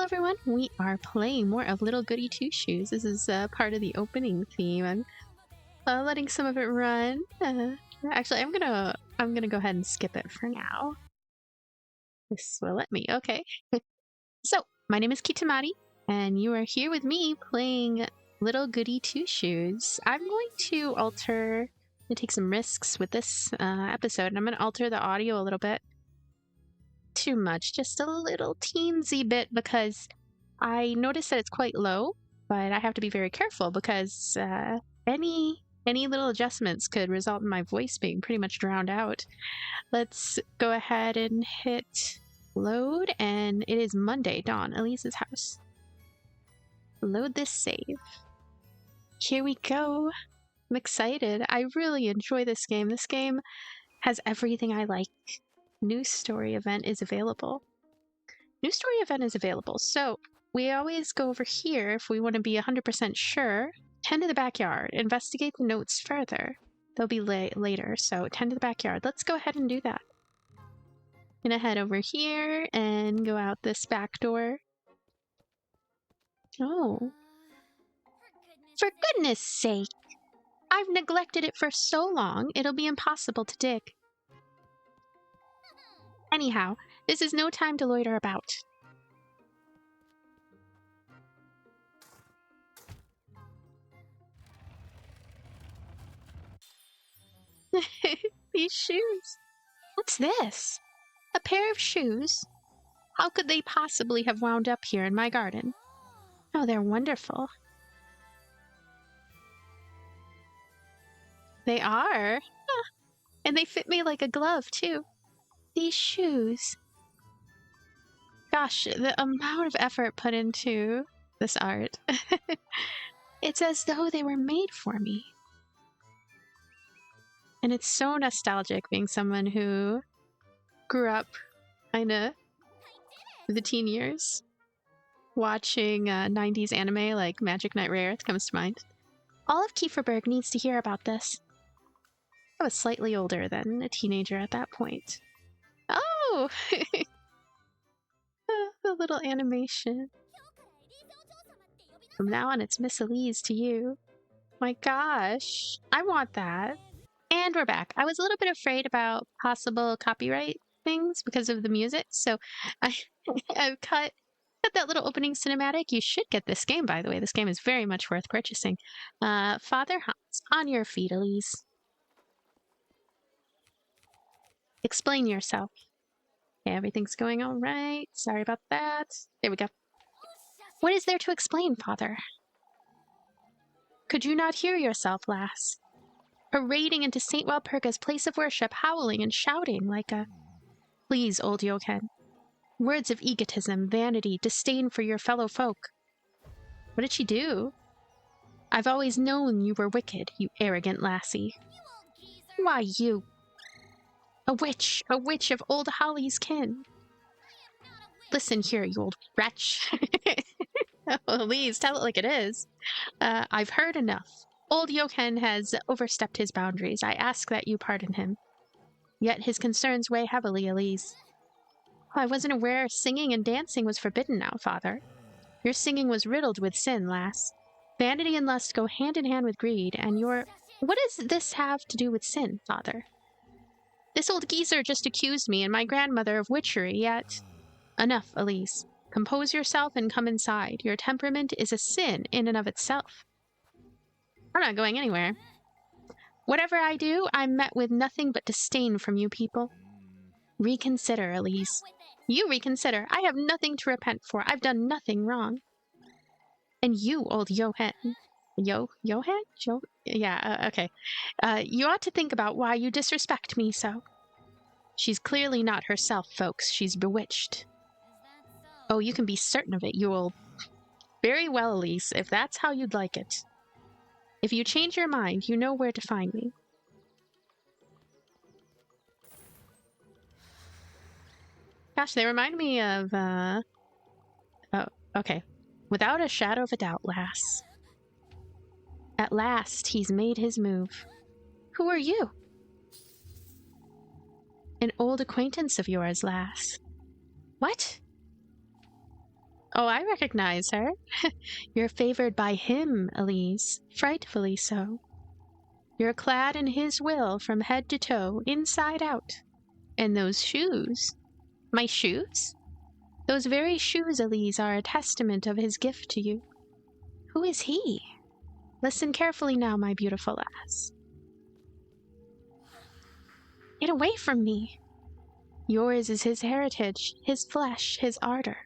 everyone, we are playing more of Little Goody Two Shoes. This is part of the opening theme. I'm letting some of it run. Actually, I'm gonna go ahead and skip it for now. This will let me. Okay. So, my name is Kitamari, and you are here with me playing Little Goody Two Shoes. I'm going to take some risks with this episode, and I'm going to alter the audio a little bit. Too much, just a little teensy bit, because I noticed that it's quite low, but I have to be very careful because any little adjustments could result in my voice being pretty much drowned out. Let's go ahead and hit load, and it is Monday dawn, Elise's house. Load this save. Here we go. I'm excited. I really enjoy this game. This game has everything I like. New story event is available. New story event is available. So we always go over here if we want to be 100% sure. Tend to the backyard. Investigate the notes further. They'll be later, so tend to the backyard. Let's go ahead and do that. I'm gonna head over here and go out this back door. Oh. For goodness sake! I've neglected it for so long, it'll be impossible to dig. Anyhow, this is no time to loiter about. These shoes. What's this? A pair of shoes? How could they possibly have wound up here in my garden? Oh, they're wonderful. They are. Huh. And they fit me like a glove, too. These shoes. Gosh, the amount of effort put into this art. It's as though they were made for me. And it's so nostalgic being someone who grew up kinda the teen years watching 90s anime like Magic Knight Rayearth comes to mind. All of Kieferberg needs to hear about this. I was slightly older than a teenager at that point. Oh! The little animation. From now on, it's Miss Elise to you. My gosh, I want that. And we're back. I was a little bit afraid about possible copyright things because of the music, so I've cut that little opening cinematic. You should get this game, by the way. This game is very much worth purchasing. Father Hans, on your feet, Elise. Explain yourself. Okay, everything's going all right. Sorry about that. There we go. What is there to explain, Father? Could you not hear yourself, lass? Parading into St. Walpurga's place of worship, howling and shouting like a... Please, old Jochen. Words of egotism, vanity, disdain for your fellow folk. What did she do? I've always known you were wicked, you arrogant lassie. Why, you... A witch of old Holly's kin. Listen here, you old wretch. Well, Elise, tell it like it is. I've heard enough. Old Jochen has overstepped his boundaries. I ask that you pardon him. Yet his concerns weigh heavily, Elise. Oh, I wasn't aware singing and dancing was forbidden now, Father. Your singing was riddled with sin, lass. Vanity and lust go hand in hand with greed, and your... What does this have to do with sin, Father? This old geezer just accused me and my grandmother of witchery, yet... Enough, Elise. Compose yourself and come inside. Your temperament is a sin in and of itself. I'm not going anywhere. Whatever I do, I'm met with nothing but disdain from you people. Reconsider, Elise. You reconsider. I have nothing to repent for. I've done nothing wrong. And you, old Jochen... Jochen? Okay. You ought to think about why you disrespect me so. She's clearly not herself, folks. She's bewitched. Oh, you can be certain of it, you old... Very well, Elise, if that's how you'd like it. If you change your mind, you know where to find me. Gosh, they remind me of, Oh, okay. Without a shadow of a doubt, lass. At last, he's made his move. Who are you? An old acquaintance of yours, lass. What? Oh, I recognize her. You're favored by him, Elise, frightfully so. You're clad in his will from head to toe, inside out. And those shoes... My shoes? Those very shoes, Elise, are a testament of his gift to you. Who is he? Listen carefully now, my beautiful lass. Get away from me! Yours is his heritage, his flesh, his ardor.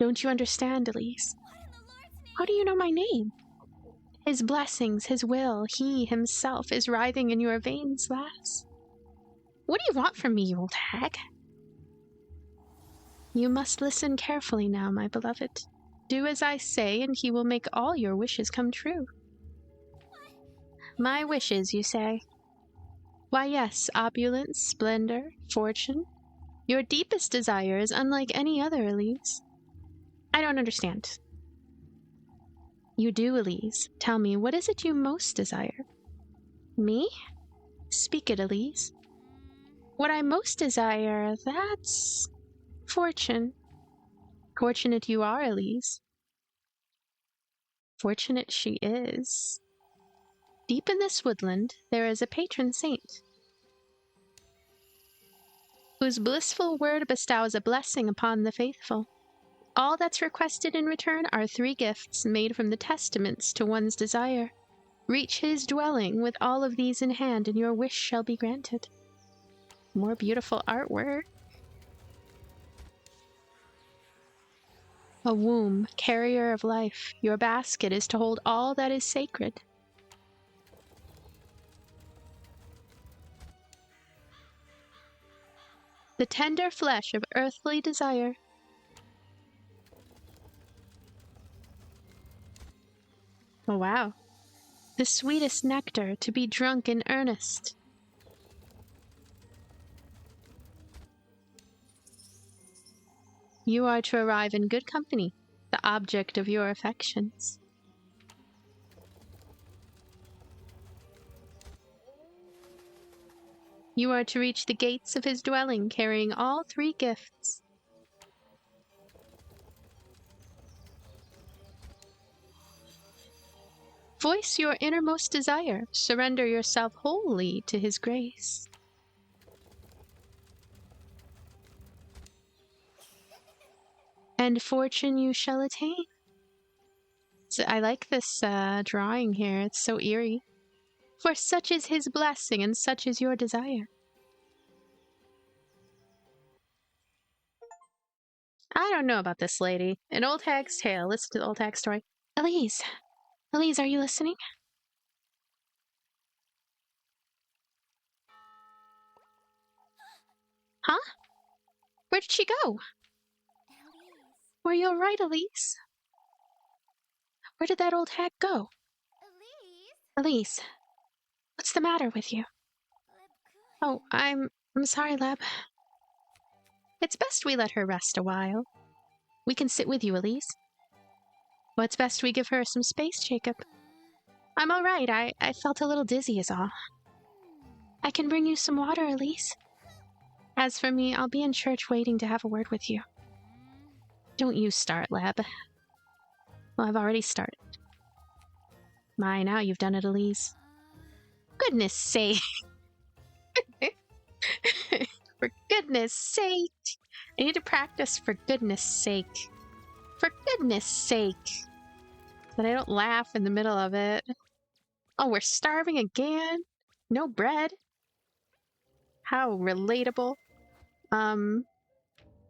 Don't you understand, Elise? How do you know my name? His blessings, his will, he himself is writhing in your veins, lass. What do you want from me, you old hag? You must listen carefully now, my beloved. Do as I say, and he will make all your wishes come true. My wishes, you say? Why, yes, opulence, splendor, fortune. Your deepest desire is unlike any other, Elise. I don't understand. You do, Elise. Tell me, what is it you most desire? Me? Speak it, Elise. What I most desire, that's... fortune. Fortunate you are, Elise. Fortunate she is. Deep in this woodland, there is a patron saint, whose blissful word bestows a blessing upon the faithful. All that's requested in return are 3 gifts made from the testaments to one's desire. Reach his dwelling with all of these in hand, and your wish shall be granted. More beautiful artwork. A womb, carrier of life, your basket is to hold all that is sacred. The tender flesh of earthly desire. Oh wow. The sweetest nectar to be drunk in earnest. You are to arrive in good company, the object of your affections. You are to reach the gates of his dwelling carrying all 3 gifts. Voice your innermost desire. Surrender yourself wholly to his grace. And fortune you shall attain. So I like this drawing here. It's so eerie. For such is his blessing and such is your desire. I don't know about this lady. An old hag's tale. Listen to the old hag's story. Elise. Elise, are you listening? Huh? Where did she go? Were you alright, Elise? Where did that old hag go? Elise, what's the matter with you? Oh, I'm sorry, Leb. It's best we let her rest a while. We can sit with you, Elise. Well, it's best we give her some space, Jacob. I'm all right. I felt a little dizzy is all. I can bring you some water, Elise. As for me, I'll be in church waiting to have a word with you. Don't you start, Leb. Well, I've already started. My, now you've done it, Elise. Goodness sake. For goodness sake. I need to practice for goodness sake. For goodness sake. That I don't laugh in the middle of it. Oh, we're starving again? No bread? How relatable. I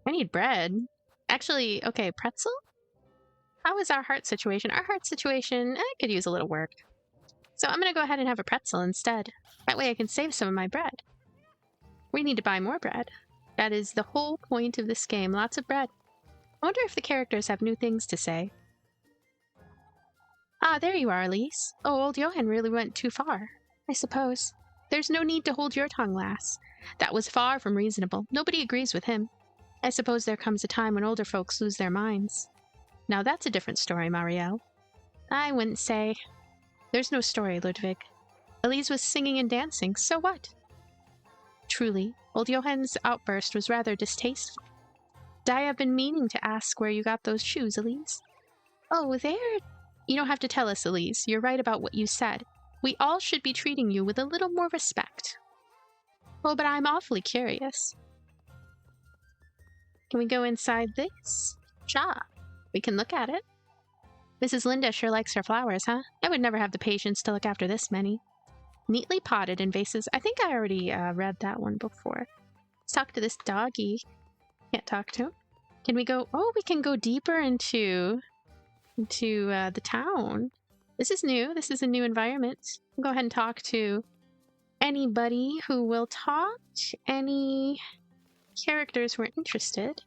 need bread. Actually, okay, pretzel? How is our heart situation? Our heart situation, I could use a little work. So I'm gonna go ahead and have a pretzel instead. That way I can save some of my bread. We need to buy more bread. That is the whole point of this game. Lots of bread. I wonder if the characters have new things to say. Ah, there you are, Elise. Oh, old Johann really went too far, I suppose. There's no need to hold your tongue, lass. That was far from reasonable. Nobody agrees with him. I suppose there comes a time when older folks lose their minds. Now that's a different story, Marielle. I wouldn't say. There's no story, Ludwig. Elise was singing and dancing, so what? Truly, old Johann's outburst was rather distasteful. I've been meaning to ask where you got those shoes, Elise. Oh, they're... You don't have to tell us, Elise. You're right about what you said. We all should be treating you with a little more respect. Oh, but I'm awfully curious. Can we go inside this shop? We can look at it. Mrs. Linda sure likes her flowers, huh? I would never have the patience to look after this many. Neatly potted in vases. I think I already read that one before. Let's talk to this doggy. Can't talk to him. Can we go... Oh, we can go deeper into the town. This is new. This is a new environment. We'll go ahead and talk to anybody who will talk. Any characters who are interested.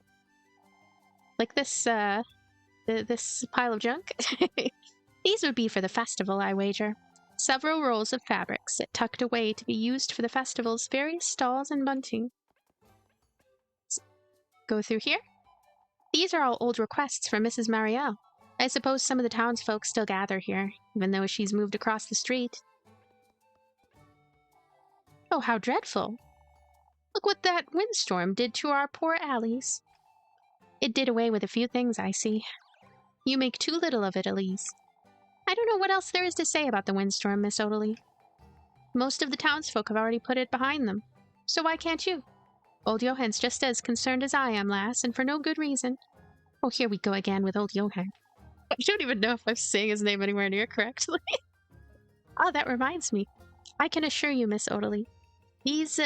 Like this, this pile of junk. These would be for the festival, I wager. Several rolls of fabric sit tucked away to be used for the festival's various stalls and bunting. Let's go through here. These are all old requests from Mrs. Marielle. I suppose some of the townsfolk still gather here, even though she's moved across the street. Oh, how dreadful. Look what that windstorm did to our poor alleys. It did away with a few things, I see. You make too little of it, Elise. I don't know what else there is to say about the windstorm, Miss Odalie. Most of the townsfolk have already put it behind them. So why can't you? Old Johann's just as concerned as I am, lass, and for no good reason. Oh, here we go again with old Johann. I don't even know if I'm saying his name anywhere near correctly. Oh, that reminds me. I can assure you, Miss Odalie. These,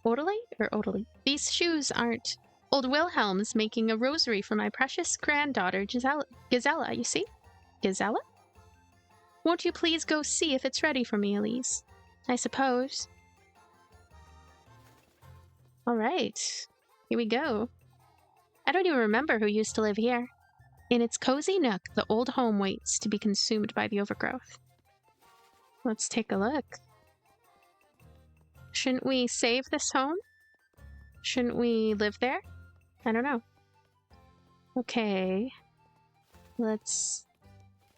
Odalie or Odalie? These shoes aren't. Old Wilhelm's making a rosary for my precious granddaughter, Gisela, you see? Gisela? Won't you please go see if it's ready for me, Elise? I suppose. Alright. Here we go. I don't even remember who used to live here. In its cozy nook, the old home waits to be consumed by the overgrowth. Let's take a look. Shouldn't we save this home? Shouldn't we live there? I don't know. Okay. Let's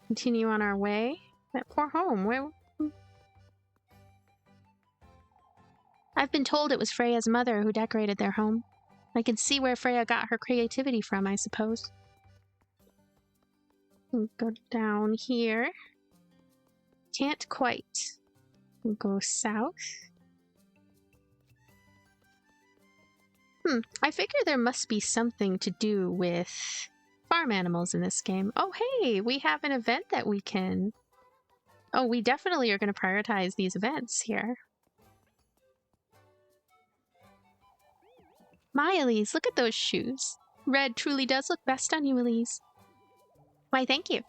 continue on our way. That poor home. Where... I've been told it was Freya's mother who decorated their home. I can see where Freya got her creativity from, I suppose. We'll go down here. Can't quite. We'll go south. I figure there must be something to do with farm animals in this game. Oh, hey, we have an event that we can... Oh, we definitely are going to prioritize these events here. My, Elise, look at those shoes. Red truly does look best on you, Elise. Why, thank you.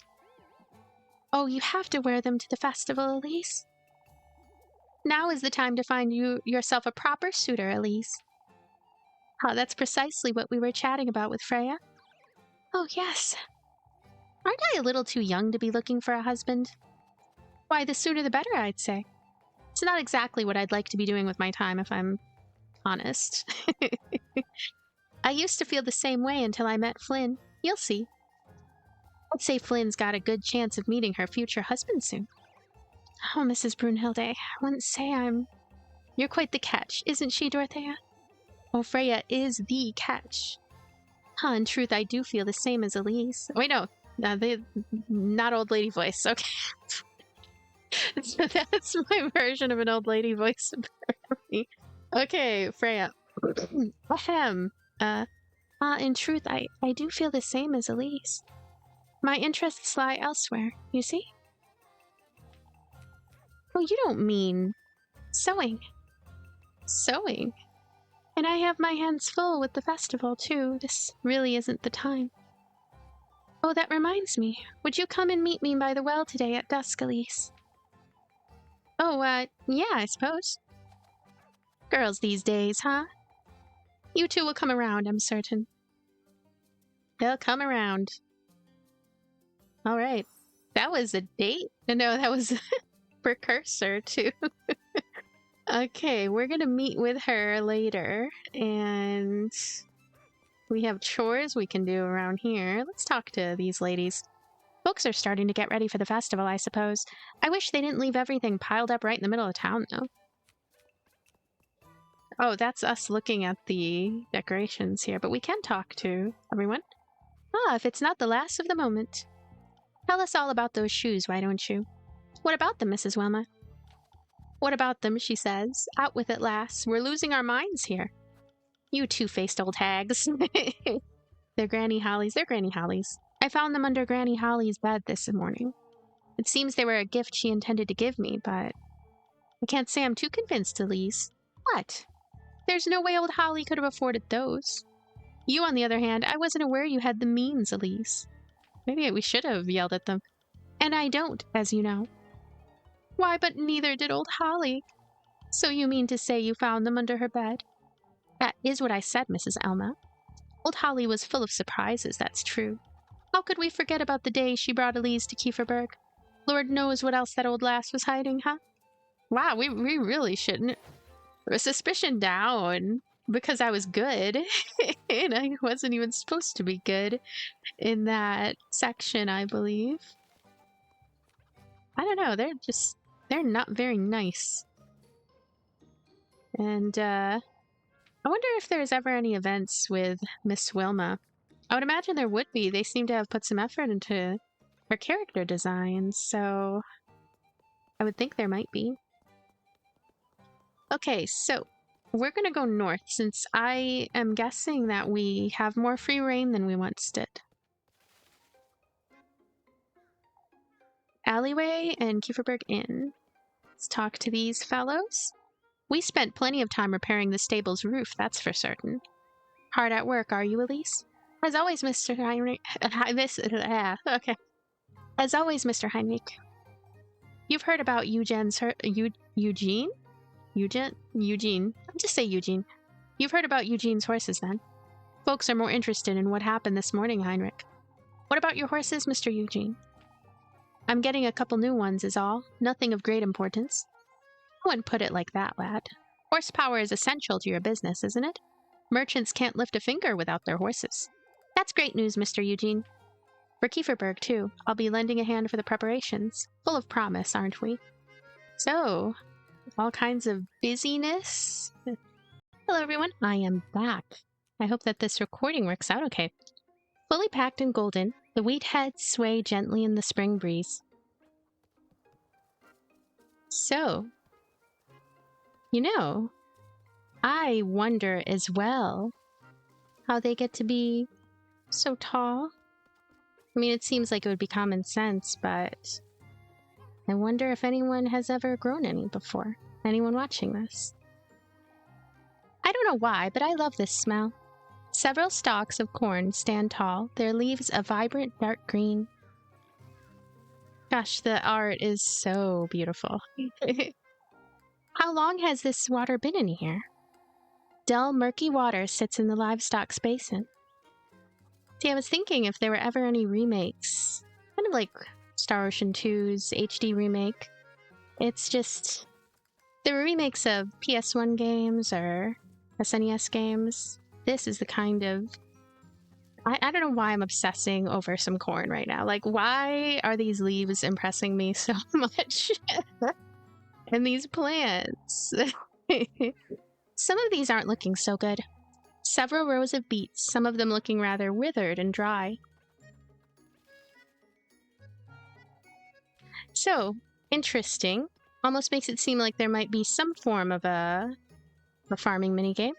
Oh, you have to wear them to the festival, Elise. Now is the time to find yourself a proper suitor, Elise. Oh, that's precisely what we were chatting about with Freya. Oh, yes. Aren't I a little too young to be looking for a husband? Why, the sooner the better, I'd say. It's not exactly what I'd like to be doing with my time, if I'm honest. I used to feel the same way until I met Flynn. You'll see. I'd say Flynn's got a good chance of meeting her future husband soon. Oh, Mrs. Brunhilde, I wouldn't say I'm... You're quite the catch, isn't she, Dorothea? Oh, Freya is the catch. Huh, in truth, I do feel the same as Elise. Wait, no. Not old lady voice. Okay. So that's my version of an old lady voice, apparently. Okay, Freya. Ahem. In truth, I do feel the same as Elise. My interests lie elsewhere, you see? Oh, you don't mean... sewing. Sewing? And I have my hands full with the festival, too. This really isn't the time. Oh, that reminds me. Would you come and meet me by the well today at dusk, Elise? Oh, yeah, I suppose. Girls these days, huh? You two will come around, I'm certain. They'll come around. Alright. That was a date? No, that was a precursor to... Okay, we're gonna meet with her later, and we have chores we can do around here. Let's talk to these ladies. Folks are starting to get ready for the festival, I suppose. I wish they didn't leave everything piled up right in the middle of town, though. Oh, that's us looking at the decorations here, but we can talk to everyone. Ah, if it's not the last of the moment. Tell us all about those shoes, why don't you? What about them, Mrs. Wilma? What about them, she says. Out with it, lass. We're losing our minds here. You two-faced old hags. They're Granny Holly's. They're Granny Holly's. I found them under Granny Holly's bed this morning. It seems they were a gift she intended to give me, but I can't say I'm too convinced, Elise. What? There's no way old Holly could have afforded those. You, on the other hand, I wasn't aware you had the means, Elise. Maybe we should have yelled at them. And I don't, as you know. Why, but neither did old Holly. So you mean to say you found them under her bed? That is what I said, Mrs. Elma. Old Holly was full of surprises, that's true. How could we forget about the day she brought Elise to Kieferberg? Lord knows what else that old lass was hiding, huh? Wow, we really shouldn't. Suspicion down because I was good. And I wasn't even supposed to be good in that section, I believe. I don't know, they're not very nice. And I wonder if there's ever any events with Miss Wilma. I would imagine there would be. They seem to have put some effort into her character design, so I would think there might be. Okay, so we're gonna go north since I am guessing that we have more free reign than we once did. Alleyway and Kieferberg Inn. Let's talk to these fellows. We spent plenty of time repairing the stable's roof, that's for certain. Hard at work, are you, Elise? As always, Mr. Heinrich. Okay. As always, Mr. Heinrich. You've heard about Eugene? Eugene. I'll just say Eugene. You've heard about Eugene's horses, then. Folks are more interested in what happened this morning, Heinrich. What about your horses, Mr. Eugene? I'm getting a couple new ones is all. Nothing of great importance. I wouldn't put it like that, lad. Horsepower is essential to your business, isn't it? Merchants can't lift a finger without their horses. That's great news, Mr. Eugene. For Kieferberg, too. I'll be lending a hand for the preparations. Full of promise, aren't we? So, all kinds of busyness. Hello, everyone. I am back. I hope that this recording works out okay. Fully packed and golden, the wheat heads sway gently in the spring breeze. So, you know, I wonder as well how they get to be so tall. I mean, it seems like it would be common sense, but I wonder if anyone has ever grown any before. Anyone watching this? I don't know why, but I love this smell. Several stalks of corn stand tall, their leaves a vibrant dark green. Gosh, the art is so beautiful. How long has this water been in here? Dull, murky water sits in the livestock's basin. See, I was thinking if there were ever any remakes, kind of like Star Ocean 2's HD remake. It's just, there were remakes of PS1 games or SNES games. This is the kind of, I don't know why I'm obsessing over some corn right now. Like, why are these leaves impressing me so much? And these plants. Some of these aren't looking so good. Several rows of beets, some of them looking rather withered and dry. So, interesting. Almost makes it seem like there might be some form of a farming minigame.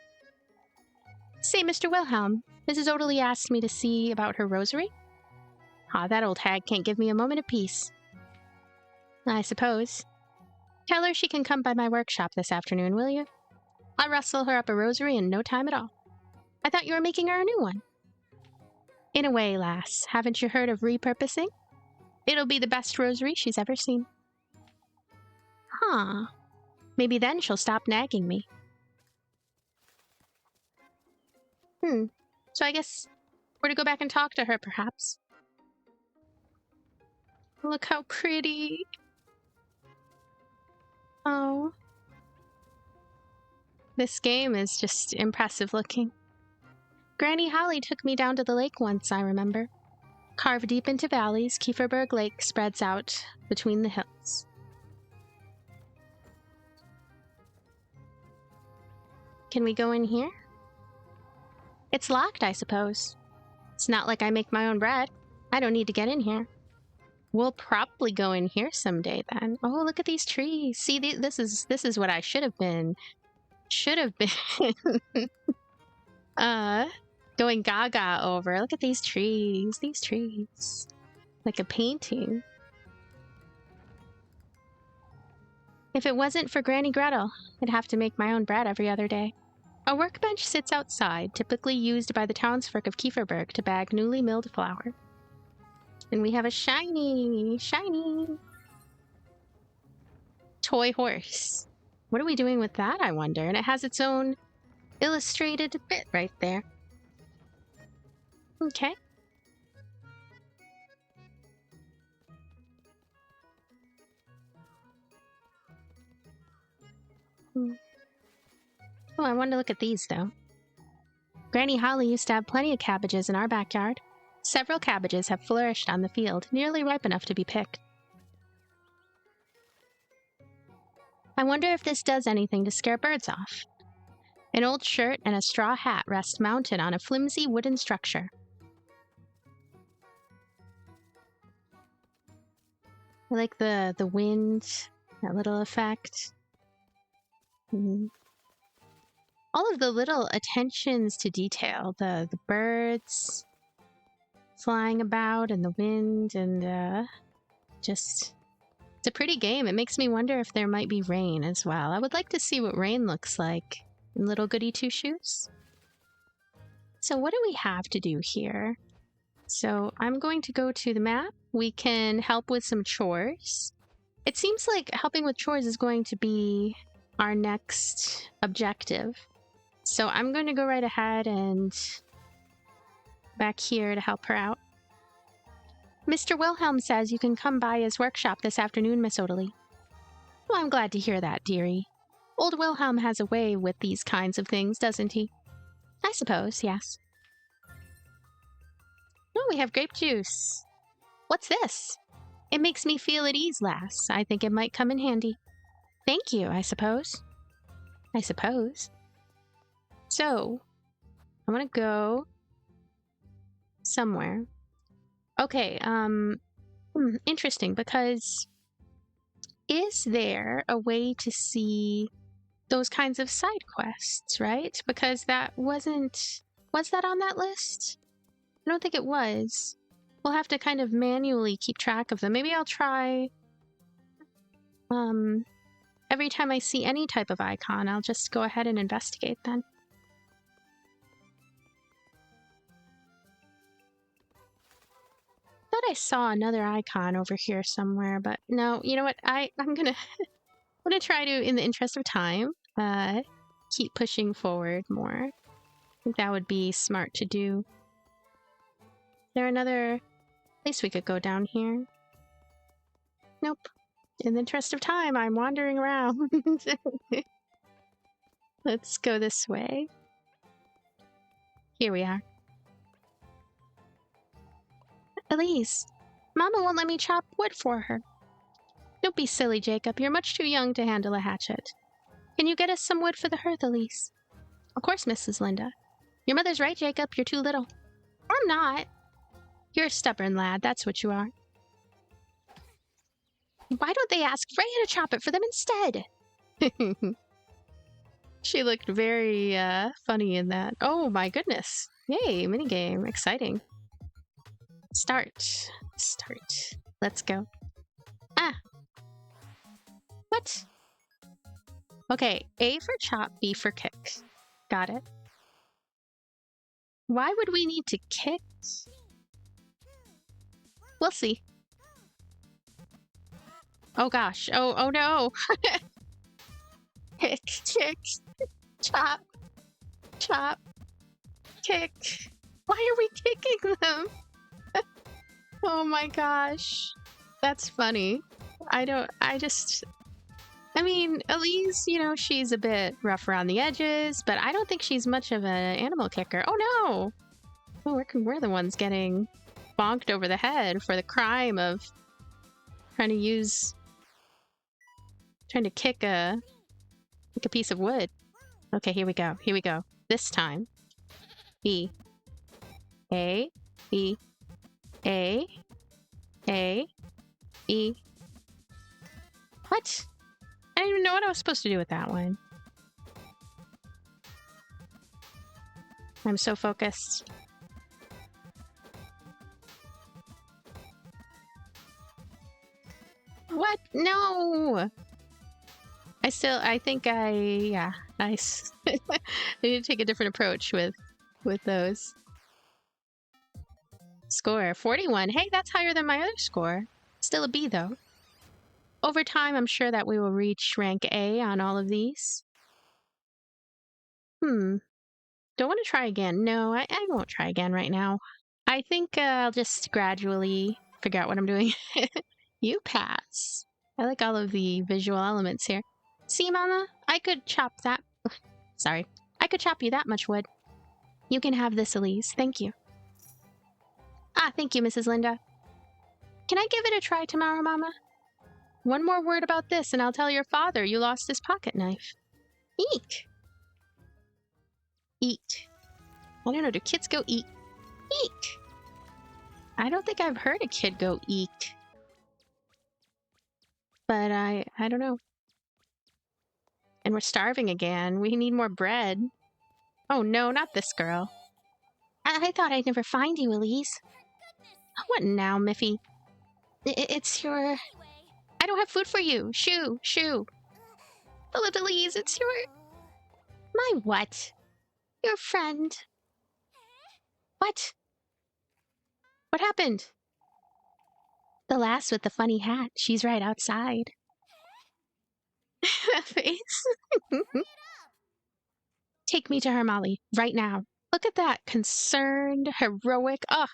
Say, Mr. Wilhelm, Mrs. Odeley asked me to see about her rosary. Ah, that old hag can't give me a moment of peace. I suppose. Tell her she can come by my workshop this afternoon, will you? I'll rustle her up a rosary in no time at all. I thought you were making her a new one. In a way, lass. Haven't you heard of repurposing? It'll be the best rosary she's ever seen. Huh. Maybe then she'll stop nagging me. So I guess we're to go back and talk to her, perhaps. Look how pretty. Oh. This game is just impressive looking. Granny Holly took me down to the lake once, I remember. Carved deep into valleys, Kieferberg Lake spreads out between the hills. Can we go in here? It's locked, I suppose. It's not like I make my own bread. I don't need to get in here. We'll probably go in here someday then. Oh, look at these trees. See, this is what I should have been. Should have been going gaga over. Look at these trees. These trees. Like a painting. If it wasn't for Granny Gretel, I'd have to make my own bread every other day. A workbench sits outside, typically used by the townsfolk of Kieferberg to bag newly milled flour. And we have a shiny toy horse. What are we doing with that, I wonder? And it has its own illustrated bit right there. Okay. Oh, I wanted to look at these, though. Granny Holly used to have plenty of cabbages in our backyard. Several cabbages have flourished on the field, nearly ripe enough to be picked. I wonder if this does anything to scare birds off. An old shirt and a straw hat rest mounted on a flimsy wooden structure. I like the wind, that little effect. All of the little attentions to detail, the birds flying about and the wind, and just, it's a pretty game. It makes me wonder if there might be rain as well. I would like to see what rain looks like in little Goody Two Shoes. So what do we have to do here? So I'm going to go to the map. We can help with some chores. It seems like helping with chores is going to be our next objective. So I'm going to go right ahead and back here to help her out. Mr. Wilhelm says you can come by his workshop this afternoon, Miss Odalie. Well, I'm glad to hear that, dearie. Old Wilhelm has a way with these kinds of things, doesn't he? I suppose, yes. Oh, we have grape juice. What's this? It makes me feel at ease, lass. I think it might come in handy. Thank you, I suppose. I suppose. So, I'm gonna go somewhere. Okay, interesting, because is there a way to see those kinds of side quests, right? Because that wasn't... Was that on that list? I don't think it was. We'll have to kind of manually keep track of them. Maybe I'll try... every time I see any type of icon, I'll just go ahead and investigate then. I thought I saw another icon over here somewhere, but no, you know what? I'm gonna I'm gonna try to, in the interest of time, keep pushing forward more. I think that would be smart to do. Is there another place we could go down here? Nope. In the interest of time, I'm wandering around. Let's go this way. Here we are. Elise, Mama won't let me chop wood for her. Don't be silly, Jacob. You're much too young to handle a hatchet. Can you get us some wood for the hearth, Elise? Of course, Mrs. Linda. Your mother's right, Jacob. You're too little. I'm not. You're a stubborn lad. That's what you are. Why don't they ask Freya to chop it for them instead? She looked very funny in that. Oh my goodness. Yay, minigame. Exciting. Start. Let's go. Ah! What? Okay, A for chop, B for kick. Got it. Why would we need to kick? We'll see. Oh gosh. Oh no. Kick, chop, kick. Why are we kicking them? Oh my gosh. That's funny. I mean, Elise, you know, she's a bit rough around the edges, but I don't think she's much of an animal kicker. Oh no! Oh, we're the ones getting bonked over the head for the crime of trying to kick a piece of wood. Okay, here we go. Here we go. This time. B. A. B. A. A. E. What? I don't even know what I was supposed to do with that one. I'm so focused. What? No! I think yeah. Nice. I need to take a different approach with those. Score, 41. Hey, that's higher than my other score. Still a B, though. Over time, I'm sure that we will reach rank A on all of these. Don't want to try again. No, I won't try again right now. I think I'll just gradually figure out what I'm doing. You pass. I like all of the visual elements here. See, Mama? I could chop that... Sorry. I could chop you that much wood. You can have this, Elise. Thank you. Ah, thank you, Mrs. Linda. Can I give it a try tomorrow, Mama? One more word about this and I'll tell your father you lost his pocket knife. Eek! Eat. I don't know, do kids go eat? Eek! I don't think I've heard a kid go eek. But I don't know. And we're starving again. We need more bread. Oh no, not this girl. I thought I'd never find you, Elise. What now, Miffy? It's your... I don't have food for you. Shoo, shoo. The little Elise, it's your... My what? Your friend. What? What happened? The lass with the funny hat. She's right outside. That face. Take me to her, Molly. Right now. Look at that. Concerned, heroic. Oh,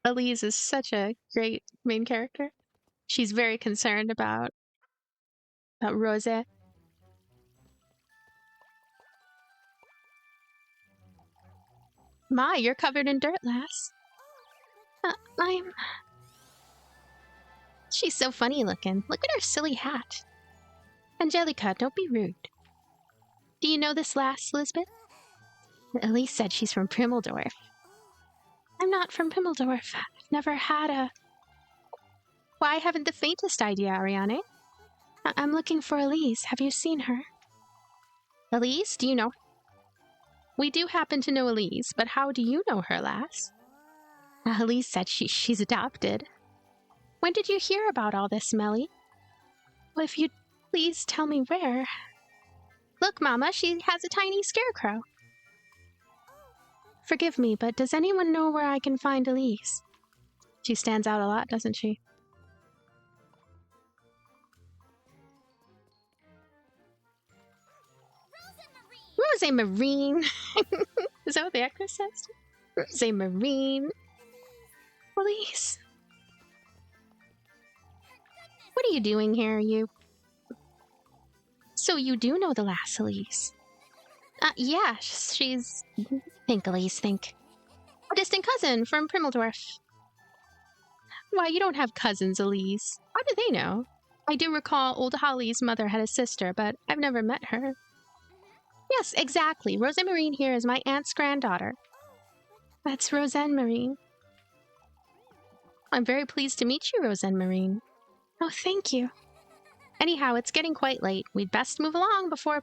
Elise is such a great main character. She's very concerned about Rose. My, you're covered in dirt, lass. She's so funny looking. Look at her silly hat. Angelica, don't be rude. Do you know this lass, Lisbeth? Elise said she's from Primmeldorf. I'm not from Primmeldorf. I've never had a... Why, I haven't the faintest idea, Ariane. I'm looking for Elise. Have you seen her? Elise, do you know? We do happen to know Elise, but how do you know her, lass? Elise said she's adopted. When did you hear about all this, Melly? Well, if you'd please tell me where. Look, Mama, she has a tiny scarecrow. Forgive me, but does anyone know where I can find Elise? She stands out a lot, doesn't she? Rose Marine! Is that what the actress says? Rose Marine! Elise! What are you doing here, you? So you do know the lass, Elise? Yeah, she's... Think, Elise, think. A distant cousin from Primmeldorf. Why, you don't have cousins, Elise. How do they know? I do recall old Holly's mother had a sister, but I've never met her. Yes, exactly. Roseanne Marine here is my aunt's granddaughter. That's Roseanne Marine. I'm very pleased to meet you, Roseanne Marine. Oh, thank you. Anyhow, it's getting quite late. We'd best move along before...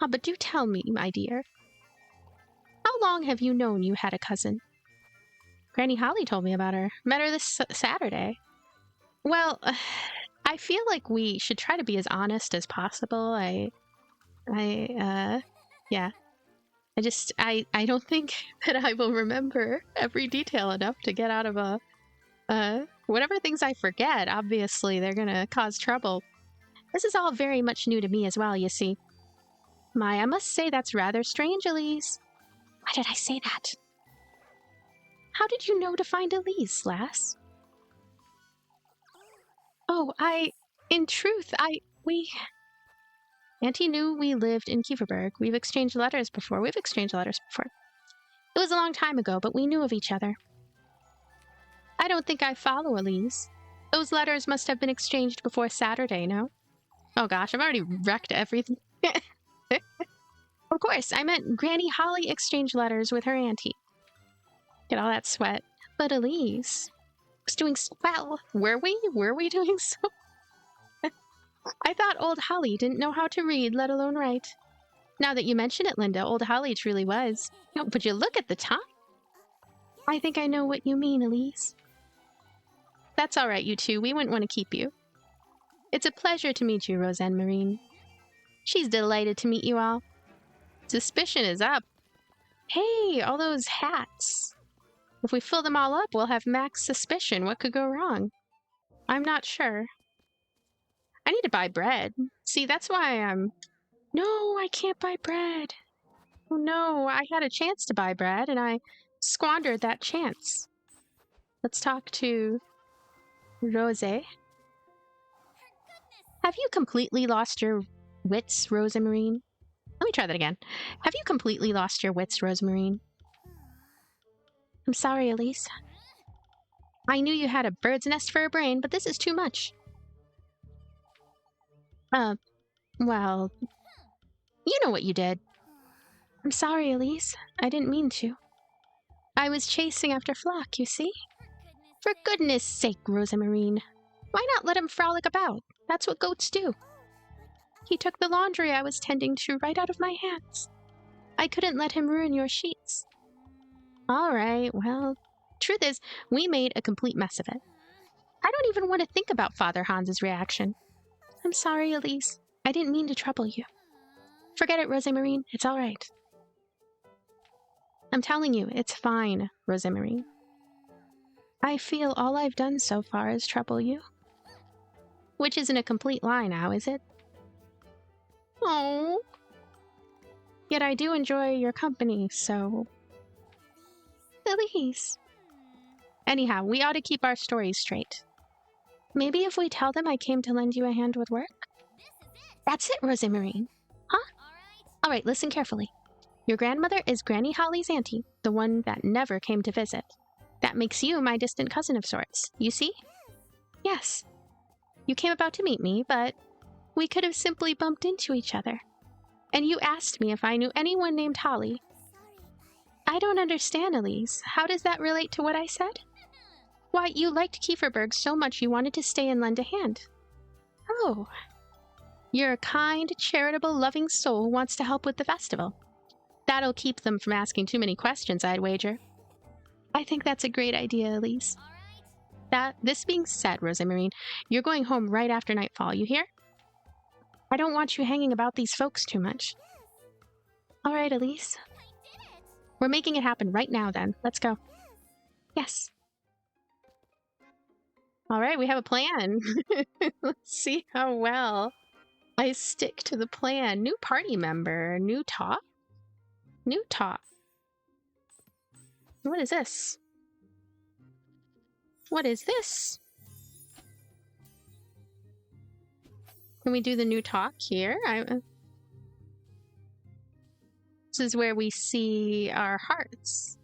Oh, but do tell me, my dear. How long have you known you had a cousin? Granny Holly told me about her. Met her this Saturday. Well, I feel like we should try to be as honest as possible. Yeah. I don't think that I will remember every detail enough to get out of whatever things I forget, obviously they're gonna cause trouble. This is all very much new to me as well, you see. My, I must say that's rather strange, Elise. Why did I say that? How did you know to find Elise, lass? Oh, in truth, Auntie knew we lived in Kieferberg. We've exchanged letters before. It was a long time ago, but we knew of each other. I don't think I follow Elise. Those letters must have been exchanged before Saturday, no? Oh gosh, I've already wrecked everything. Of course, I meant Granny Holly exchanged letters with her auntie. Get all that sweat. But Elise was doing well. Were we? Were we doing so? I thought old Holly didn't know how to read, let alone write. Now that you mention it, Linda, old Holly truly was. No, but you look at the time. I think I know what you mean, Elise. That's all right, you two. We wouldn't want to keep you. It's a pleasure to meet you, Roseanne Marine. She's delighted to meet you all. Suspicion is up. Hey, all those hats. If we fill them all up, we'll have max suspicion. What could go wrong? I'm not sure. I need to buy bread. See, that's why I'm... No, I can't buy bread. Oh no, I had a chance to buy bread, and I squandered that chance. Let's talk to Rose. Have you completely lost your wits, Rosemarine? Let me try that again. Have you completely lost your wits, Rosemarine? I'm sorry, Elise. I knew you had a bird's nest for a brain, but this is too much. Well, you know what you did. I'm sorry, Elise. I didn't mean to. I was chasing after Flock, you see? For goodness sake, Rosemarine. Why not let him frolic about? That's what goats do. He took the laundry I was tending to right out of my hands. I couldn't let him ruin your sheets. All right, well, truth is, we made a complete mess of it. I don't even want to think about Father Hans's reaction. I'm sorry, Elise. I didn't mean to trouble you. Forget it, Rosemarine. It's all right. I'm telling you, it's fine, Rosemarine. I feel all I've done so far is trouble you. Which isn't a complete lie now, is it? Oh. Yet I do enjoy your company, so... Elise. Anyhow, we ought to keep our stories straight. Maybe if we tell them I came to lend you a hand with work? That's it, Rosemarine. Huh? All right, listen carefully. Your grandmother is Granny Holly's auntie, the one that never came to visit. That makes you my distant cousin of sorts, you see? Yes. You came about to meet me, but we could have simply bumped into each other. And you asked me if I knew anyone named Holly. I don't understand, Elise. How does that relate to what I said? Why, you liked Kieferberg so much you wanted to stay and lend a hand. Oh. You're a kind, charitable, loving soul who wants to help with the festival. That'll keep them from asking too many questions, I'd wager. I think that's a great idea, Elise. This being said, Rosemarine, you're going home right after nightfall, you hear? I don't want you hanging about these folks too much. All right, Elise. We're making it happen right now, then. Let's go. Yes. All right, we have a plan. Let's see how well I stick to the plan. New party member. New top? New top. What is this? What is this? Can we do the new talk here? This is where we see our hearts.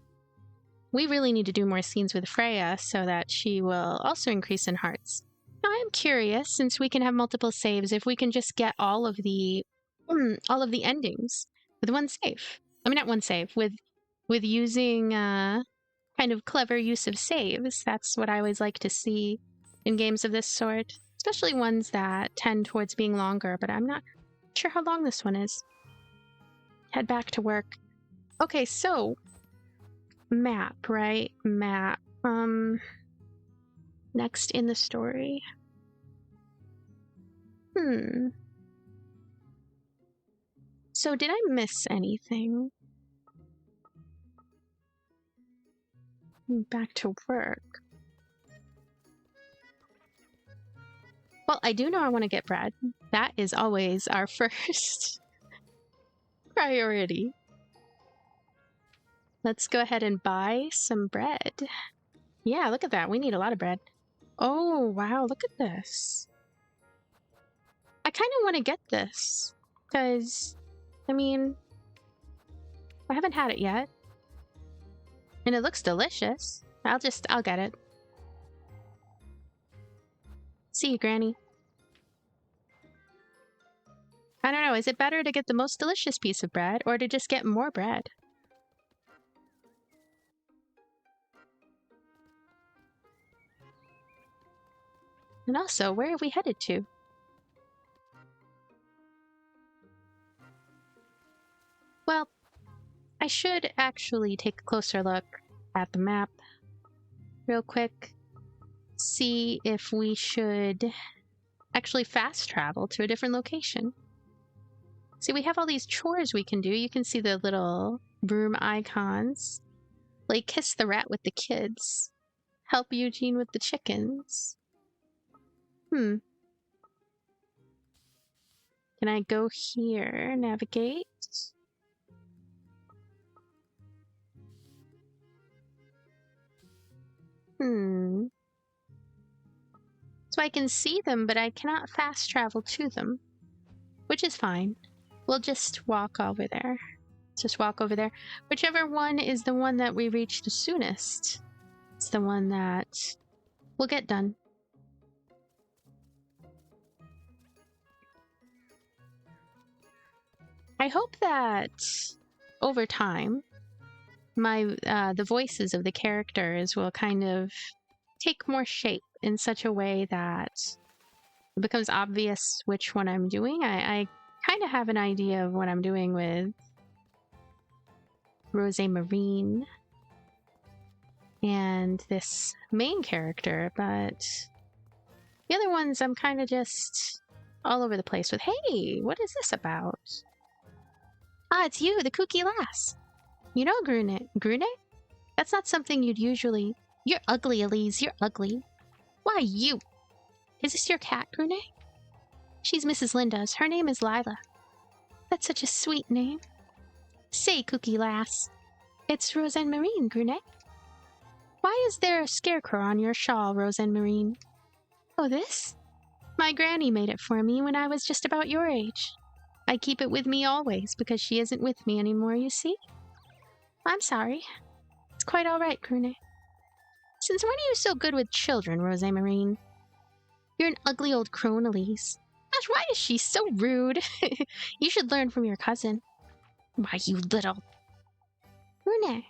We really need to do more scenes with Freya so that she will also increase in hearts. Now I'm curious, since we can have multiple saves, if we can just get all of the endings with one save. I mean, not one save, with using kind of clever use of saves. That's what I always like to see in games of this sort, especially ones that tend towards being longer, but I'm not sure how long this one is. Head back to work. Okay, so map, right? Map. Next in the story. So did I miss anything? Back to work. Well, I do know I want to get bread. That is always our first priority. Let's go ahead and buy some bread. Yeah, look at that. We need a lot of bread. Oh, wow, look at this. I kind of want to get this because, I mean, I haven't had it yet. And it looks delicious. I'll get it. See you, Granny. I don't know, know, is it better to get the most delicious piece of bread or to just get more bread? And also, where are we headed to? Well, I should actually take a closer look at the map real quick. See if we should actually fast travel to a different location. See, we have all these chores we can do. You can see the little broom icons. Like kiss the rat with the kids. Help Eugene with the chickens. Can I go here? Navigate? So I can see them, but I cannot fast travel to them. Which is fine. We'll just walk over there. Just walk over there. Whichever one is the one that we reach the soonest. It's the one that will get done. I hope that over time, the voices of the characters will kind of take more shape in such a way that it becomes obvious which one I'm doing. I kind of have an idea of what I'm doing with Rose Marine and this main character, but the other ones I'm kind of just all over the place with. Hey, what is this about? Ah, it's you, the kooky lass. You know, Grune? Grune? That's not something you'd usually... You're ugly, Elise, you're ugly. Why, you? Is this your cat, Grune? She's Mrs. Linda's. Her name is Lila. That's such a sweet name. Say, kooky lass. It's Roseanne Marine, Grune. Why is there a scarecrow on your shawl, Roseanne Marine? Oh, this? My granny made it for me when I was just about your age. I keep it with me always because she isn't with me anymore, you see? I'm sorry. It's quite all right, Grune. Since when are you so good with children, Rose Marine? You're an ugly old crone, Elise. Gosh, why is she so rude? You should learn from your cousin. Why, you little... Grune.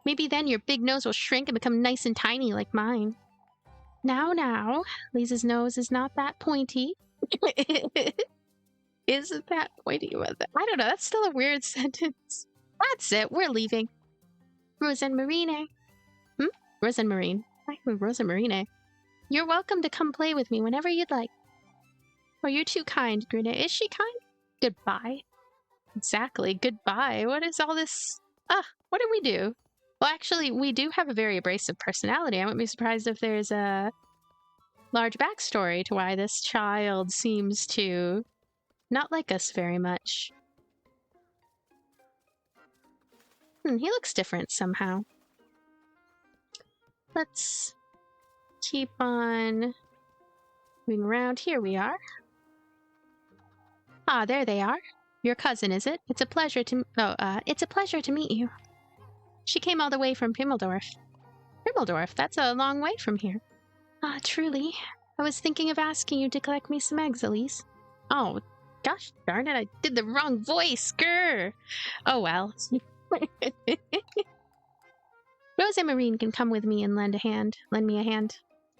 Maybe then your big nose will shrink and become nice and tiny like mine. Now, Lisa's nose is not that pointy. Isn't that pointy? I don't know, that's still a weird sentence. That's it, we're leaving. Roseanne Marine. Roseanne Marine. Roseanne Marine. You're welcome to come play with me whenever you'd like. Oh, you're too kind, Grune. Is she kind? Goodbye. Exactly, goodbye. What is all this? What did we do? Well, actually, we do have a very abrasive personality. I wouldn't be surprised if there's a large backstory to why this child seems to not like us very much. He looks different somehow. Let's keep on moving around. Here we are. Ah, there they are. Your cousin, is it? It's a pleasure to it's a pleasure to meet you. She came all the way from Pimmeldorf. Pimmeldorf? That's a long way from here. Ah, truly. I was thinking of asking you to collect me some eggs, Elise. Oh, gosh darn it, I did the wrong voice. Grr. Oh well. Rose and Marine can come with me and lend me a hand.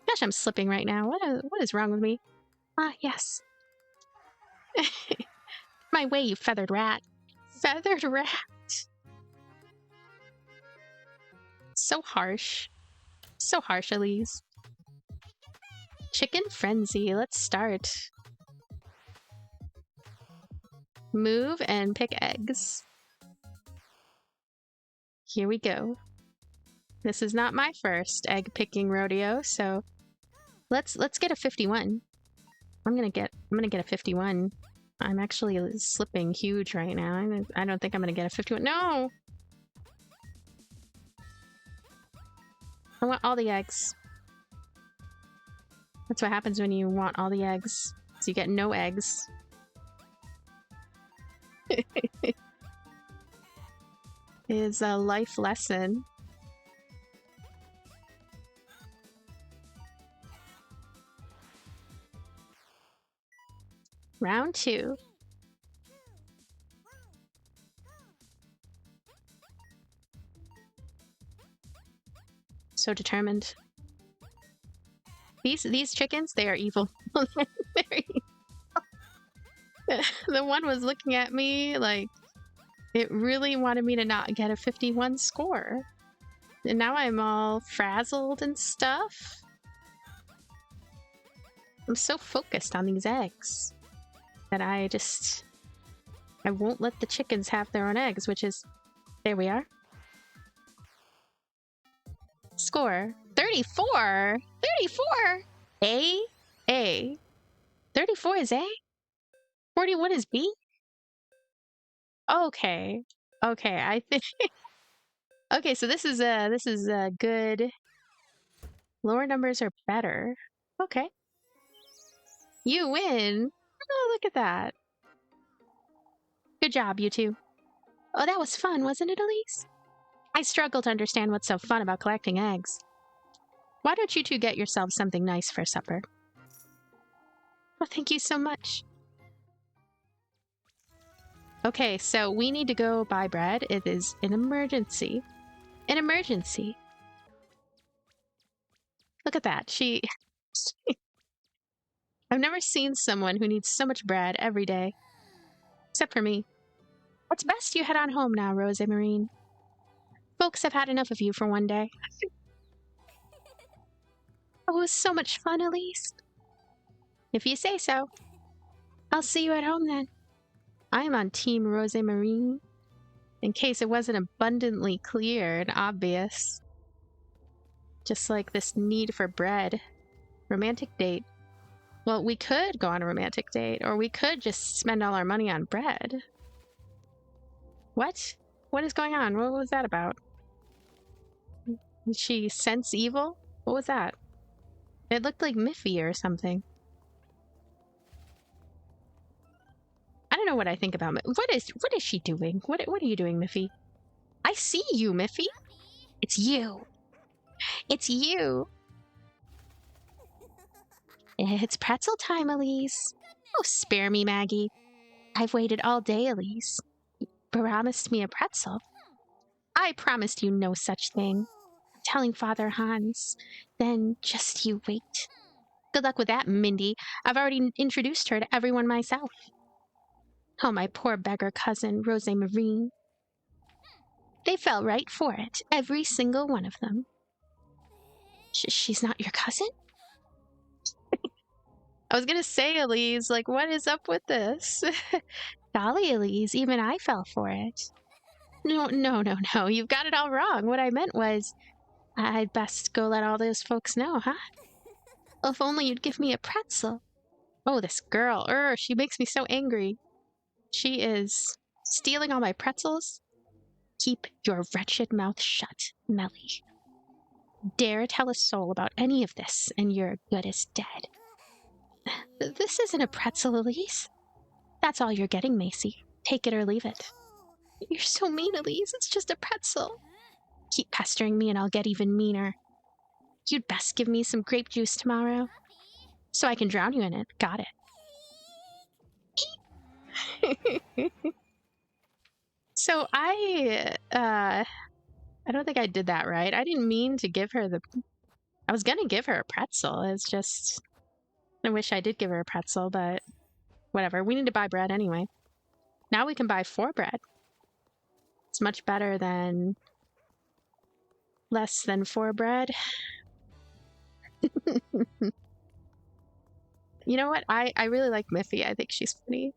Gosh, I'm slipping right now. What is wrong with me? Ah, yes. My way, you feathered rat. Feathered rat. So harsh. So harsh, Elise. Chicken frenzy. Let's start. Move and pick eggs. Here we go. This is not my first egg picking rodeo, so let's get a 51. I'm gonna get a 51. I'm actually slipping huge right now. I don't think I'm gonna get a 51. No! I want all the eggs. That's what happens when you want all the eggs. So you get no eggs. Is a life lesson. Round 2. so determined. These chickens, they are evil. They're evil. The one was looking at me like it really wanted me to not get a 51 score. And now I'm all frazzled and stuff. I'm so focused on these eggs that I won't let the chickens have their own eggs, which is... There we are. Score. 34! 34! A. 34 is A? 41 is B? Okay. Okay, I think... Okay, so this is good. Lower numbers are better. Okay. You win! Oh, look at that. Good job, you two. Oh, that was fun, wasn't it, Elise? I struggle to understand what's so fun about collecting eggs. Why don't you two get yourselves something nice for supper? Well, thank you so much. Okay, so we need to go buy bread. It is an emergency. An emergency. Look at that. I've never seen someone who needs so much bread every day. Except for me. It's best you head on home now, Rose Marine. Folks have had enough of you for one day. Oh, it was so much fun, Elise. If you say so. I'll see you at home then. I am on Team Rose Marine. In case it wasn't abundantly clear and obvious. Just like this need for bread. Romantic date. Well, we could go on a romantic date, or we could just spend all our money on bread. What? What is going on? What was that about? Did she sense evil? What was that? It looked like Miffy or something. I don't know what I think about Miffy. What is she doing? What are you doing, Miffy? I see you, Miffy. It's you. It's you. It's pretzel time, Elise. Oh, spare me, Maggie. I've waited all day, Elise. You promised me a pretzel. I promised you no such thing. I'm telling Father Hans. Then just you wait. Good luck with that, Mindy. I've already introduced her to everyone myself. Oh, my poor beggar cousin, Rose Marine. They fell right for it, every single one of them. She's not your cousin? I was gonna say, Elise, like, what is up with this? Golly, Elise, even I fell for it. No, you've got it all wrong. What I meant was, I'd best go let all those folks know, huh? If only you'd give me a pretzel. Oh, this girl, she makes me so angry. She is stealing all my pretzels. Keep your wretched mouth shut, Melly. Dare tell a soul about any of this, and you're good as dead. This isn't a pretzel, Elise. That's all you're getting, Macy. Take it or leave it. You're so mean, Elise. It's just a pretzel. Keep pestering me and I'll get even meaner. You'd best give me some grape juice tomorrow, so I can drown you in it. Got it. So I don't think I did that right. I didn't mean to give her I was gonna give her a pretzel. It's just... I wish I did give her a pretzel, but whatever. We need to buy bread anyway. Now we can buy 4 bread. It's much better than less than 4 bread. You know what? I really like Miffy. I think she's funny.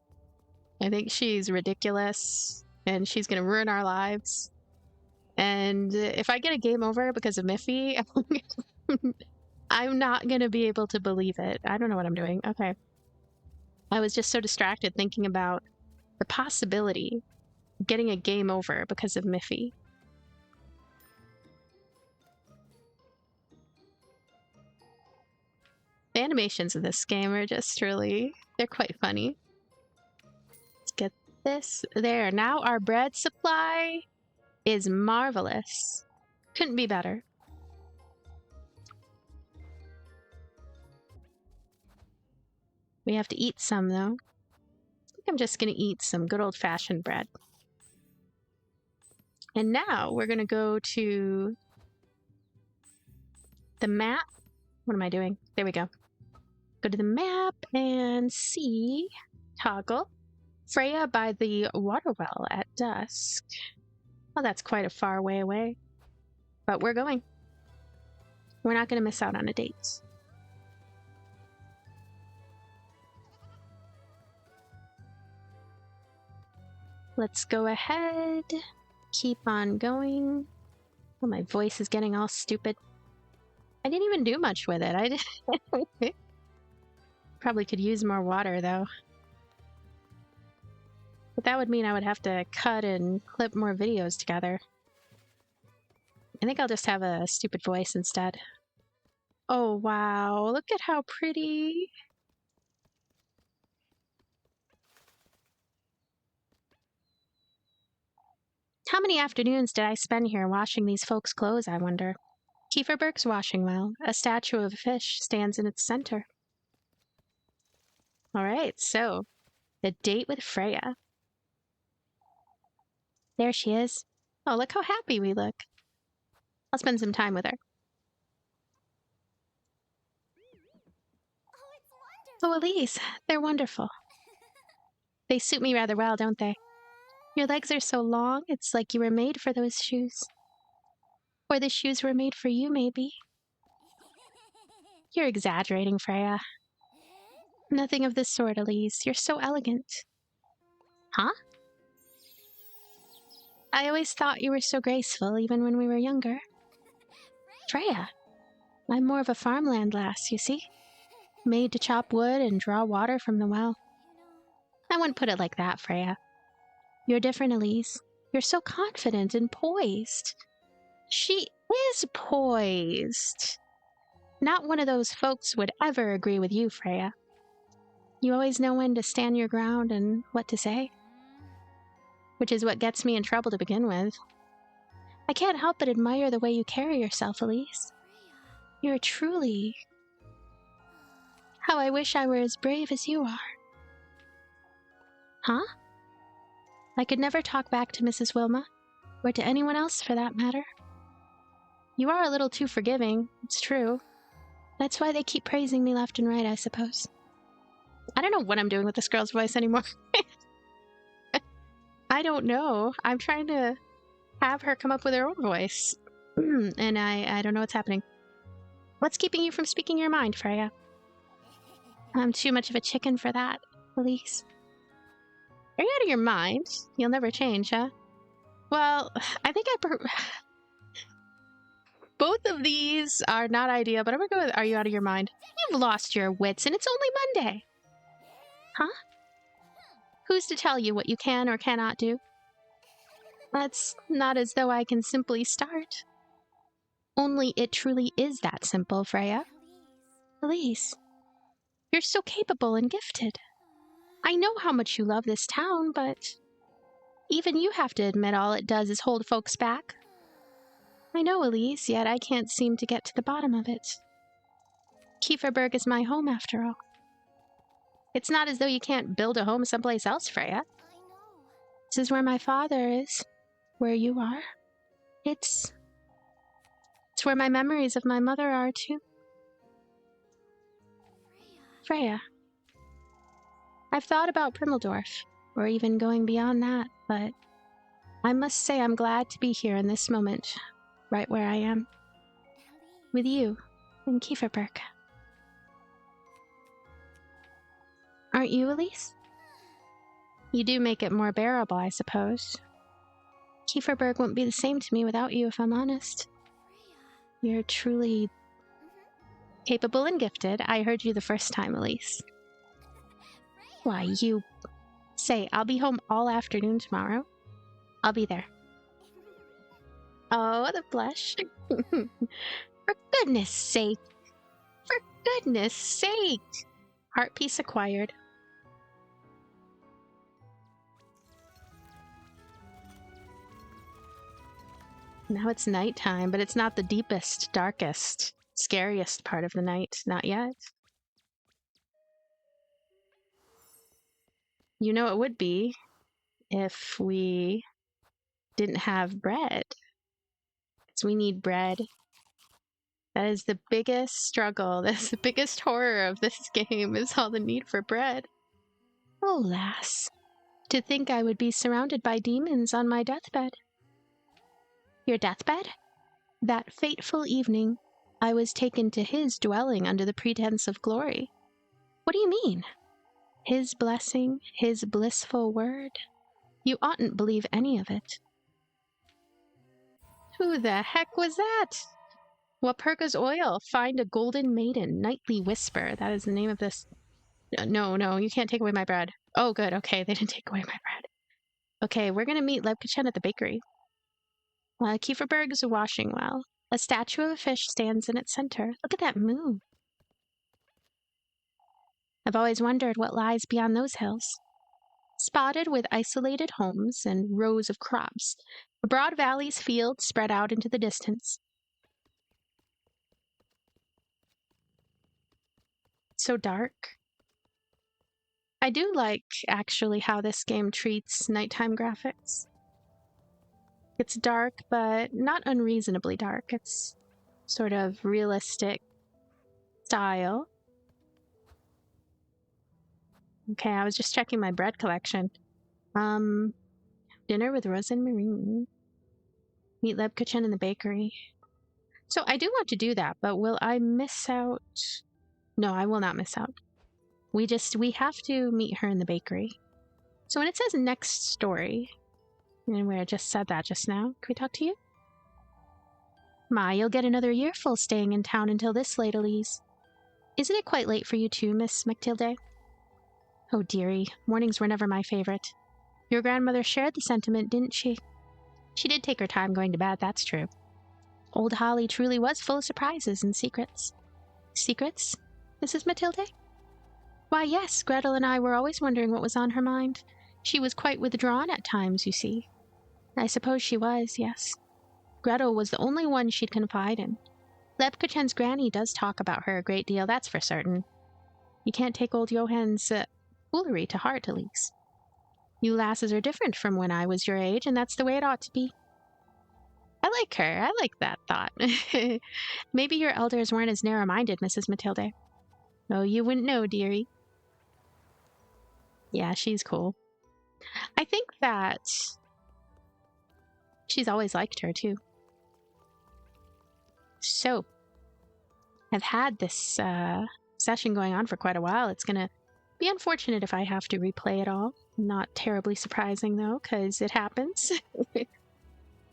I think she's ridiculous, and she's gonna ruin our lives. And if I get a game over because of Miffy, I'm not gonna be able to believe it. I don't know what I'm doing. Okay. I was just so distracted thinking about the possibility of getting a game over because of Miffy. The animations of this game are just really... they're quite funny. Let's get this. There. Now our bread supply is marvelous. Couldn't be better. We have to eat some, though. I think I'm just going to eat some good old-fashioned bread. And now we're going to go to the map. What am I doing? There we go. Go to the map and see. Toggle. Freya by the water well at dusk. Well, that's quite a far way away. But we're going. We're not going to miss out on a date. Let's go ahead. Keep on going. Oh, my voice is getting all stupid. I didn't even do much with it. I did. Probably could use more water, though. But that would mean I would have to cut and clip more videos together. I think I'll just have a stupid voice instead. Oh, wow. Look at how pretty. How many afternoons did I spend here washing these folks' clothes, I wonder? Kieferberg's washing well. A statue of a fish stands in its center. All right, so the date with Freya. There she is. Oh, look how happy we look. I'll spend some time with her. Oh, Elise, they're wonderful. They suit me rather well, don't they? Your legs are so long, it's like you were made for those shoes. Or the shoes were made for you, maybe. You're exaggerating, Freya. Nothing of the sort, Elise. You're so elegant. Huh? I always thought you were so graceful, even when we were younger. Freya, I'm more of a farmland lass, you see? Made to chop wood and draw water from the well. I wouldn't put it like that, Freya. You're different, Elise. You're so confident and poised. She is poised. Not one of those folks would ever agree with you, Freya. You always know when to stand your ground and what to say. Which is what gets me in trouble to begin with. I can't help but admire the way you carry yourself, Elise. You're truly... How I wish I were as brave as you are. Huh? I could never talk back to Mrs. Wilma, or to anyone else for that matter. You are a little too forgiving, it's true. That's why they keep praising me left and right, I suppose. I don't know what I'm doing with this girl's voice anymore. I don't know. I'm trying to have her come up with her own voice. And I don't know what's happening. What's keeping you from speaking your mind, Freya? I'm too much of a chicken for that, Elise. Are you out of your mind? You'll never change, huh? Well, I think both of these are not ideal, but I'm gonna go with, are you out of your mind? You've lost your wits, and it's only Monday. Huh? Who's to tell you what you can or cannot do? That's not as though I can simply start. Only it truly is that simple, Freya. Elise, you're so capable and gifted. I know how much you love this town, but even you have to admit all it does is hold folks back. I know, Elise, yet I can't seem to get to the bottom of it. Kieferberg is my home, after all. It's not as though you can't build a home someplace else, Freya. This is where my father is, where you are. It's where my memories of my mother are, too. Freya. I've thought about Primmeldorf, or even going beyond that, but I must say I'm glad to be here in this moment, right where I am. With you, in Kieferberg. Aren't you, Elise? You do make it more bearable, I suppose. Kieferberg wouldn't be the same to me without you, if I'm honest. You're truly capable and gifted. I heard you the first time, Elise. Why, you... Say, I'll be home all afternoon tomorrow. I'll be there. Oh, the blush. For goodness sake. For goodness sake. Heart piece acquired. Now it's nighttime, but it's not the deepest, darkest, scariest part of the night. Not yet. You know it would be if we didn't have bread. Because we need bread That is the biggest struggle. That's the biggest horror of this game, is all the need for bread. Oh, lass. To think I would be surrounded by demons on my deathbed. Your deathbed? That fateful evening, I was taken to his dwelling under the pretense of glory. What do you mean? His blessing, his blissful word. You oughtn't believe any of it. Who the heck was that? Walpurga's oil, find a golden maiden, nightly whisper. That is the name of this. No, you can't take away my bread. Oh, good, okay, they didn't take away my bread. Okay, we're gonna meet Lebkacen at the bakery. Kieferberg's washing well. A statue of a fish stands in its center. Look at that moon. I've always wondered what lies beyond those hills. Spotted with isolated homes and rows of crops, a broad valley's fields spread out into the distance. So dark. I do like, actually, how this game treats nighttime graphics. It's dark, but not unreasonably dark. It's sort of realistic style. Okay, I was just checking my bread collection. Dinner with Rose and Marine. Meet Lebkacen in the bakery. So I do want to do that, but will I miss out? No, I will not miss out. We have to meet her in the bakery. So when it says next story, and where I just said that just now, can we talk to you? You'll get another yearful staying in town until this late, Elise. Isn't it quite late for you too, Miss McTilde? Oh, dearie, mornings were never my favorite. Your grandmother shared the sentiment, didn't she? She did take her time going to bed, that's true. Old Holly truly was full of surprises and secrets. Secrets, Mrs. Matilde? Why, yes, Gretel and I were always wondering what was on her mind. She was quite withdrawn at times, you see. I suppose she was, yes. Gretel was the only one she'd confide in. Lebkacen's granny does talk about her a great deal, that's for certain. You can't take old Johann's foolery to heart, Elise. You lasses are different from when I was your age, and that's the way it ought to be. I like her. I like that thought. Maybe your elders weren't as narrow-minded, Mrs. Matilde. Oh, you wouldn't know, dearie. Yeah, she's cool. I think that she's always liked her, too. So, I've had this session going on for quite a while. It's going to be unfortunate if I have to replay it all. Not terribly surprising, though, because it happens. It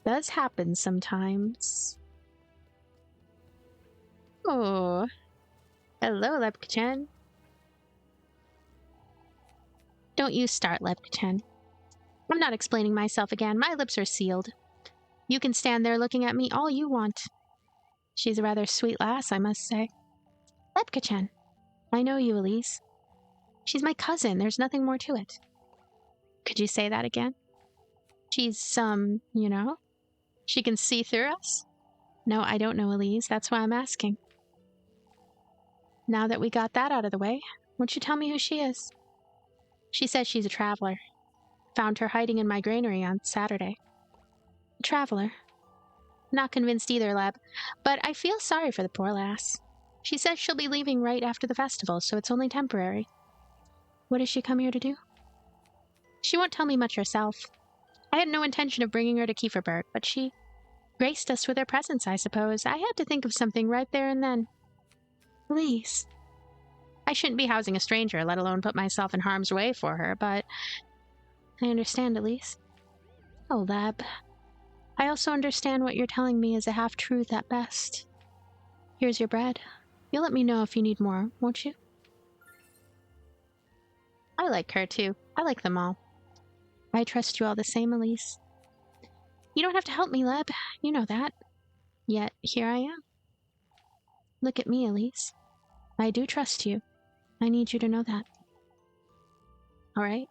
does happen sometimes. Oh. Hello, Lebkacen. Don't you start, Lebkacen. I'm not explaining myself again. My lips are sealed. You can stand there looking at me all you want. She's a rather sweet lass, I must say. Lebkacen. I know you, Elise. She's my cousin. There's nothing more to it. Could you say that again? She's, you know? She can see through us? No, I don't know, Elise. That's why I'm asking. Now that we got that out of the way, won't you tell me who she is? She says she's a traveler. Found her hiding in my granary on Saturday. A traveler? Not convinced either, Leb, but I feel sorry for the poor lass. She says she'll be leaving right after the festival, so it's only temporary. What does she come here to do? She won't tell me much herself. I had no intention of bringing her to Kieferberg, but she graced us with her presence, I suppose. I had to think of something right there and then. Elise. I shouldn't be housing a stranger, let alone put myself in harm's way for her, but I understand, Elise. Oh, Leb. I also understand what you're telling me is a half-truth at best. Here's your bread. You'll let me know if you need more, won't you? I like her, too. I like them all. I trust you all the same, Elise. You don't have to help me, Leb. You know that. Yet, here I am. Look at me, Elise. I do trust you. I need you to know that. All right?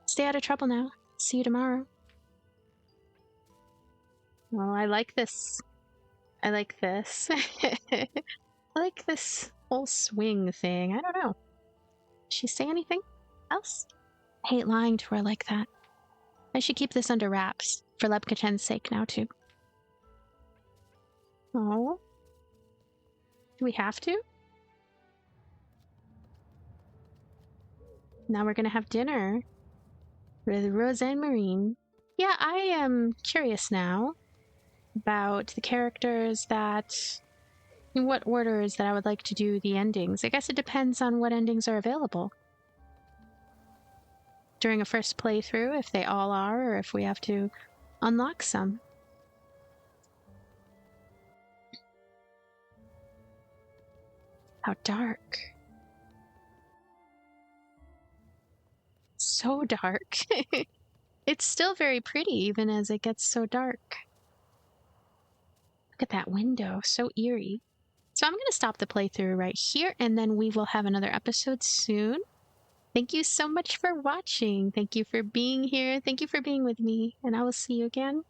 Stay out of trouble now. See you tomorrow. Well, I like this. I like this. I like this whole swing thing. I don't know. Did she say anything else? I hate lying to her like that. I should keep this under wraps, for Lebkacen's sake now, too. Oh. Do we have to? Now we're gonna have dinner with Rose and Marine. Yeah, I am curious now about the characters that... in what orders that I would like to do the endings. I guess it depends on what endings are available. During a first playthrough, if they all are, or if we have to unlock some. How dark. So dark. It's still very pretty even as it gets so dark. Look at that window, so eerie. So I'm going to stop the playthrough right here, and then we will have another episode soon. Thank you so much for watching. Thank you for being here. Thank you for being with me, and I will see you again